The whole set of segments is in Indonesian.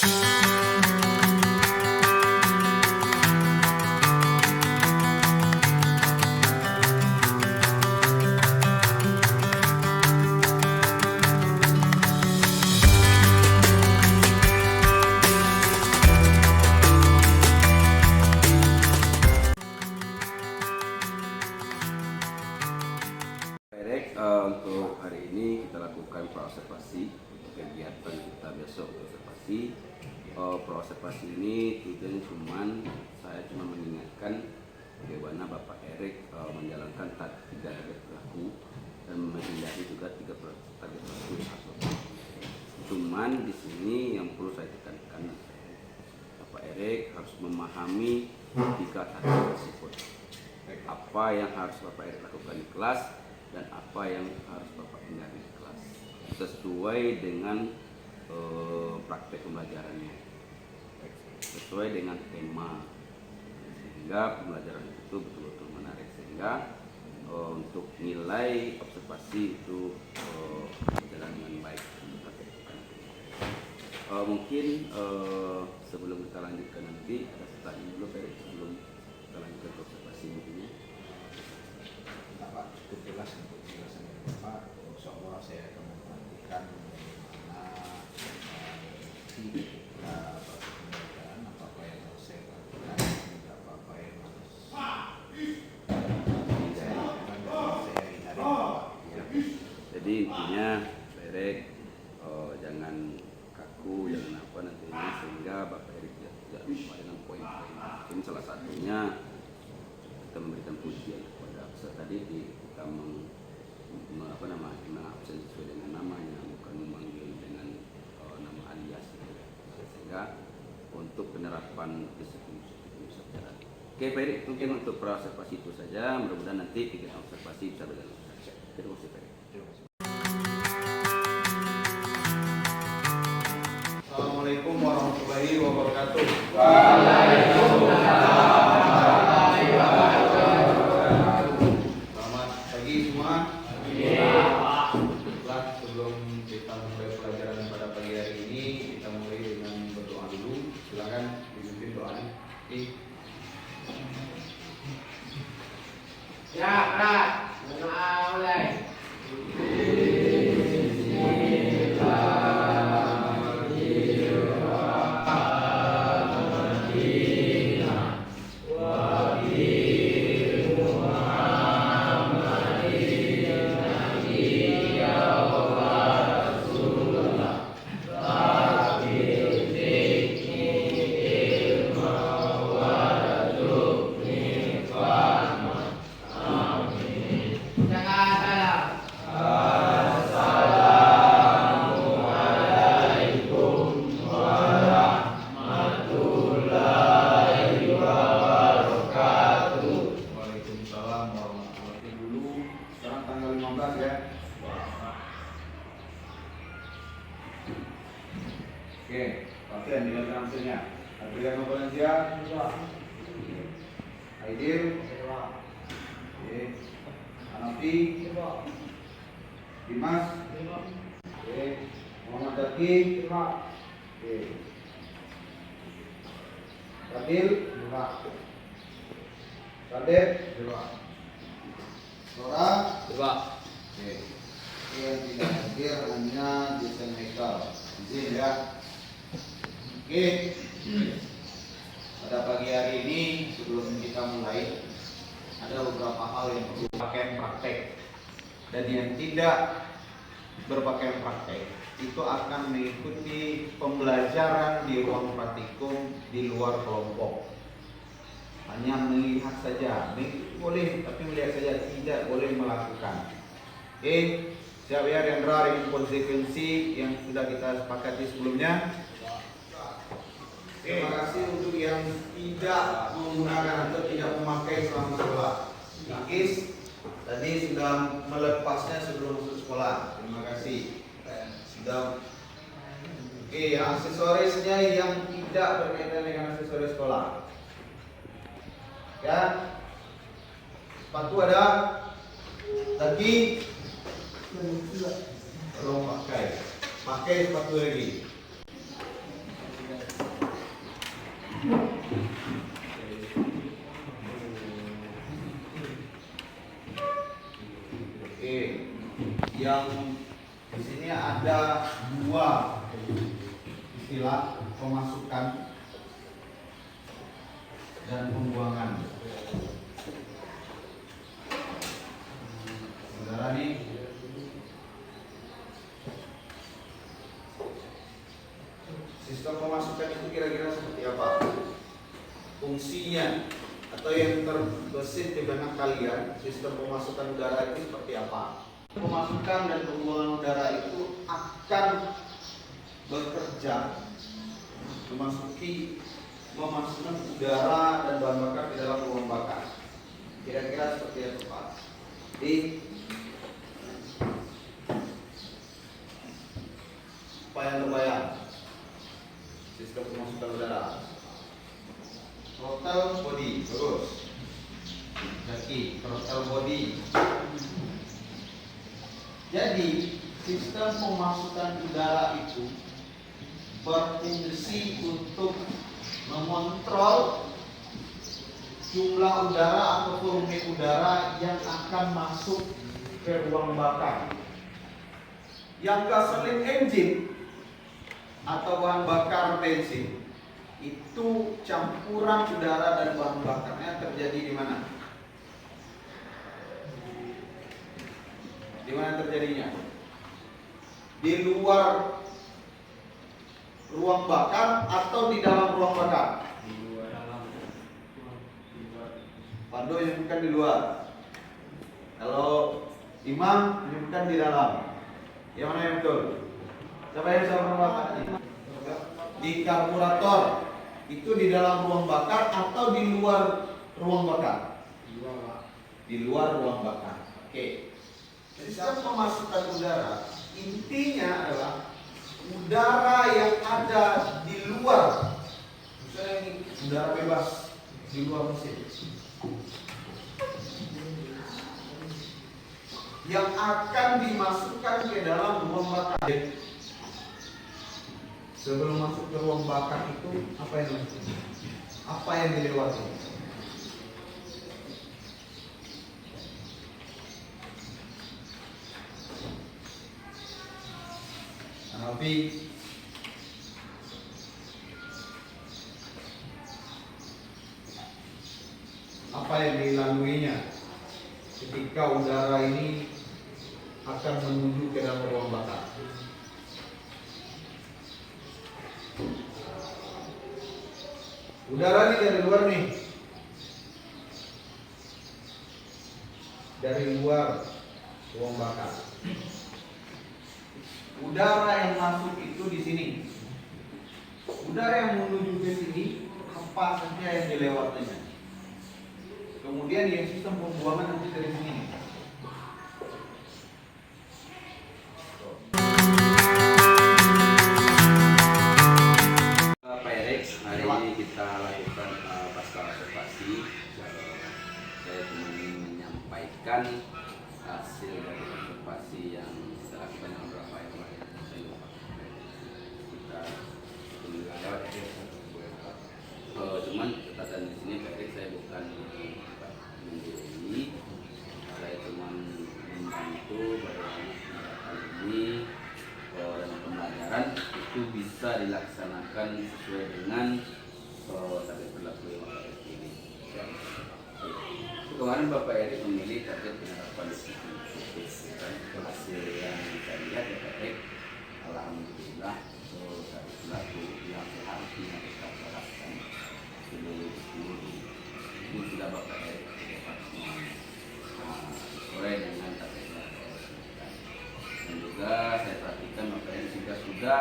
Untuk hari ini kita lakukan praobservasi untuk kegiatan kita besok observasi. Praobservasi ini tujuannya saya cuma mengingatkan bagaimana Bapak Erik menjalankan tiga target pelaku dan menghindari juga tiga target pelaku yang harus Bapak. Cuman di sini yang perlu saya tekankan, Bapak Erik harus memahami tiga target tersebut. Apa yang harus Bapak Erik lakukan di kelas dan apa yang harus Bapak hindari di kelas sesuai dengan praktek pembelajarannya, sesuai dengan tema, sehingga pembelajaran itu betul-betul menarik, sehingga untuk nilai observasi itu berjalan dengan baik. Mungkin sebelum kita lanjutkan nanti ada pertanyaan dulu Pak, sebelum kita lanjutkan observasi mungkinnya. Pak, cukup jelas untuk penjelasan dari Bapak. Insya Allah saya akan memperhatikan bagaimana pembelajaran apa yang harus saya lakukan dan apa yang harus saya hindari. Ya. Jadi intinya Pak Erik jangan kaku, jangan apa nantinya, sehingga Bapak Erik tidak lupa dengan poin-poin. Ini salah satunya kita memberikan pujian kepada peserta didik, kita mengabsen sesuai dengan namanya, bukan memanggil dengan nama alias, sehingga untuk penerapan disiplin bisa berjalan. Oke Pak Erik, mungkin untuk praobservasi itu saja. Mudah-mudahan nanti kegiatan observasi bisa berjalan. Terima kasih Pak Erik. Assalamualaikum warahmatullahi wabarakatuh. Selamat pagi semua. Baiklah, sebelum kita mulai pelajaran pada pagi hari ini, kita mulai dengan berdoa dulu. Silakan dipimpin doanya. Ya, Pak. Mulai. Oke, pasien dengan hasilnya. Adriano Valencia, Aidil, oke, Hanafi, Dimas, oke, Muhammad Zaki, oke, Fadil, Kadet, Nora, oke. Yang tidak hadir hanya Jason Michael. Izin ya. Oke, pada pagi hari ini sebelum kita mulai ada beberapa hal yang perlu pakaian praktek, dan yang tidak berpakaian praktek itu akan mengikuti pembelajaran di ruang praktikum di luar kelompok. Hanya melihat saja, boleh, tapi melihat saja, tidak boleh melakukan. Oke, siap ya Rendra dengan konsekuensi yang sudah kita sepakati sebelumnya. Terima kasih untuk yang tidak menggunakan atau tidak memakai selama sekolah. Ikis tadi sudah melepasnya sebelum masuk sekolah. Terima kasih. Sudah. Oke, aksesorisnya yang tidak berkaitan dengan aksesoris sekolah. Ya. Sepatu ada. Kaki. Belum pakai. Pakai sepatu lagi. pilah pemasukan dan pembuangan. Saudara nih, sistem pemasukan itu kira-kira seperti apa? Fungsinya atau yang terbesit di benak kalian, sistem pemasukan udara itu seperti apa? Pemasukan dan pembuangan udara itu akan bekerja memasukkan udara dan bahan bakar di dalam ruang bakar. Kira-kira seperti itu Pak. Jadi supaya terbayang sistem pemasukan udara. Throttle body, terus kaki, throttle body. Jadi sistem pemasukan udara itu berfungsi untuk mengontrol jumlah udara atau volume udara yang akan masuk ke ruang bakar. Yang gasoline engine atau bahan bakar bensin itu campuran udara dan bahan bakarnya terjadi di mana? Di mana terjadinya? Di luar ruang bakar atau di dalam ruang bakar? Pandu menyebutkan di luar. Kalau Imam menyebutkan di dalam. Yang mana yang betul? Siapa yang bisa menolak? Di karburator itu di dalam ruang bakar atau di luar ruang bakar? Di luar ruang bakar. Oke. Sistem pemasukan udara intinya adalah udara yang ada di luar, misalnya ini udara bebas di luar mesin, yang akan dimasukkan ke dalam ruang bakar. Sebelum masuk ke ruang bakar itu apa yang dilewati? Tapi apa yang dilaluinya ketika udara ini akan menuju ke dalam ruang bakar? Udara ini dari luar nih, dari luar ruang bakar. Udara yang masuk itu di sini. Udara yang menuju ke sini apa saja yang dilewatinya. Kemudian yang sistem pembuangan nanti dari sini. Pak Erik, hari ini kita lakukan pasca observasi. Saya cuma ingin menyampaikan hasil dari observasi yang dilakukan oleh beberapa yang lain. Kita lewat cuman catatan di sini Pak Erik, saya bukan menjadi, saya cuma membantu bagaimana tindakan ini dalam pembelajaran itu bisa dilaksanakan sesuai dengan target berlaku yang Bapak Erik ini. Kemarin Bapak Erik memilih target penerapan disiplin kritis. Hasil yang saya lihat ya Pak Erik, alhamdulillah target berlaku yang seharusnya kita terapkan itu sudah Bapak Erik dapat sesuai dengan target berlaku. Dan juga saya perhatikan Bapak Erik juga sudah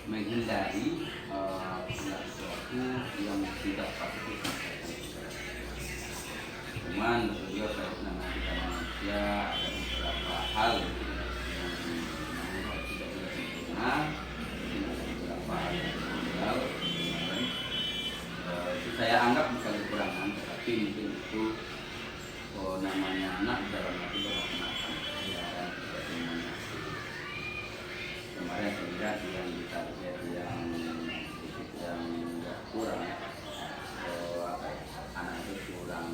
menghindari sesuatu yang tidak patut disampaikan. Cuman betul juga terkait dengan kita manusia ada beberapa hal yang tidak bisa sempurna, ada beberapa hal yang gagal. Saya anggap bukan kekurangan, tetapi mungkin itu namanya anak dalam hati bermaknakan dan tidak semuanya kemarin saya lihat yang ditarget yang sedikit yang kurang anak itu kurang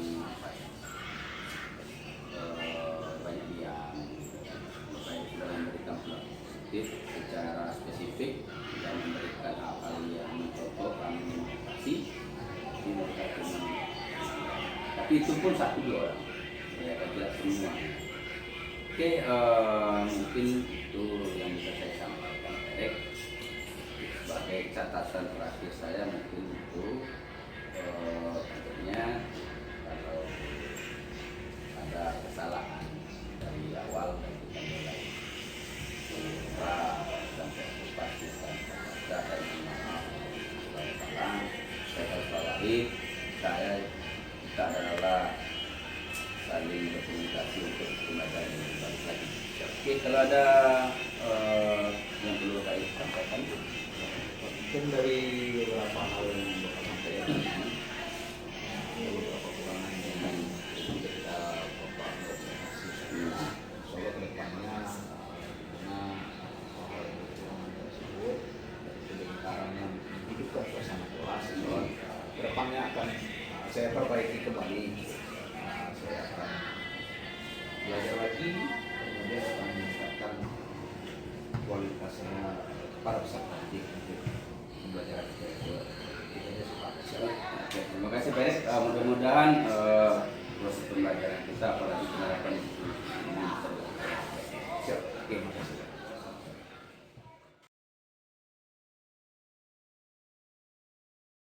banyak yang sudah memberikan positif secara spesifik dan memberikan itu pun 1-2 orang, ya tidak semua. Oke, mungkin itu yang bisa saya sampaikan, Pak. Sebagai catatan terakhir saya mungkin itu tentunya kalau ada kesalahan dari awal dan kita mulai sampai dipastikan saya mohon maaf kalau salah. Saya harus bawahi, kita adalah saling berkomunikasi untuk pembahasan yang lebih baik lagi. Oke, kalau ada yang perlu saya sampaikan, Mungkin dari beberapa hal yang Bapak sampaikan, ada beberapa kekurangan yang sudah kita Bapak observasi. Soalnya ke depannya karena hal-hal yang kekurangan tersebut itu dengan caranya menghidupkan suasana kelas, ke depannya akan saya perbaiki kembali. Saya akan belajar lagi, kemudian akan meningkatkan kualitasnya para peserta didik untuk pembelajaran itu. terima kasih Pak. Mudah-mudahan proses pembelajaran kita apalagi penerapan